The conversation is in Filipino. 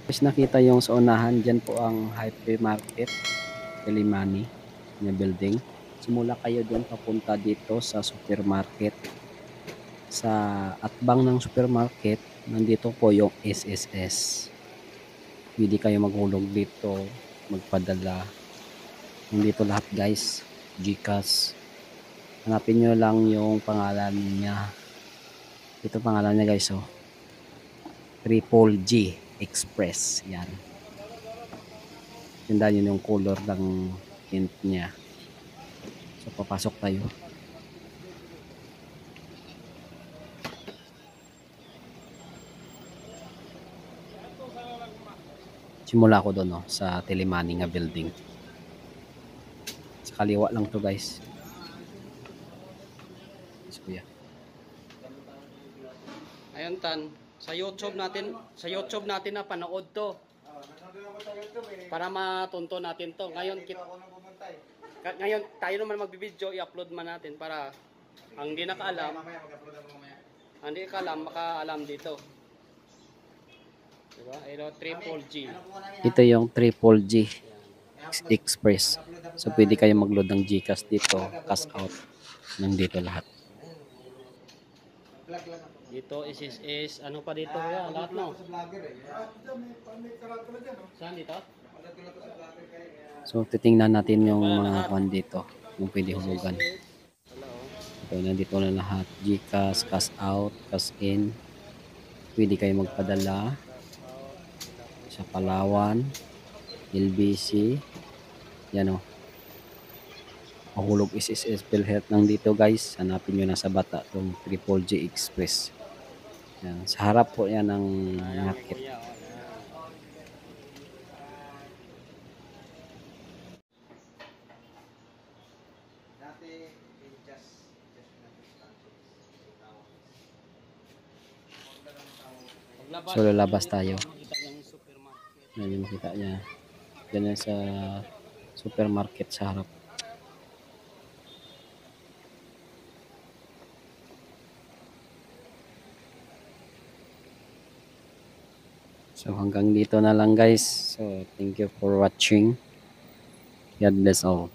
Guys, nakita yung sa unahan, dyan po ang hypermarket, Kilimani na building. Simula kayo dyan papunta dito sa supermarket. Sa atbang ng supermarket, nandito po yung SSS. Pwede kayo maghulog dito, magpadala. Nandito lahat guys, GCash. Hanapin nyo lang yung pangalan niya. Ito pangalan niya guys, oh. Triple G Express. Yan. Tindahan yun yung color ng tint niya. So, papasok tayo. Simula ko doon, oh, sa Kilimani nga building. Sa kaliwa lang to guys. So, yeah. Ayun tan, sa YouTube natin na panood to. Para matunto natin to. Ngayon tayo naman magbibideo, i-upload man natin para ang hindi nakaalam, makaalam dito. Diba? Ito Triple G. Ito yung Triple G Express. So pwede kayo mag-load ng GCash dito, cash out. Nandito lahat. Dito is ano pa dito ya, lahat no. Saan dito? So titingnan natin yung mga kan dito, yung pwede hulugan. Ito, nandito na lahat. GCash, cash out, cash in. Pwede kayo magpadala sa Palawan, LBC. Yan o. Mahulog SSS PhilHealth nang dito guys. Hanapin nyo na sa bata itong Triple G Express. Yan. Sa harap po yan ng market. So lalabas tayo. Yan yung makita niya. Yan sa supermarket sa harap. So hanggang dito na lang guys. So thank you for watching. God bless all.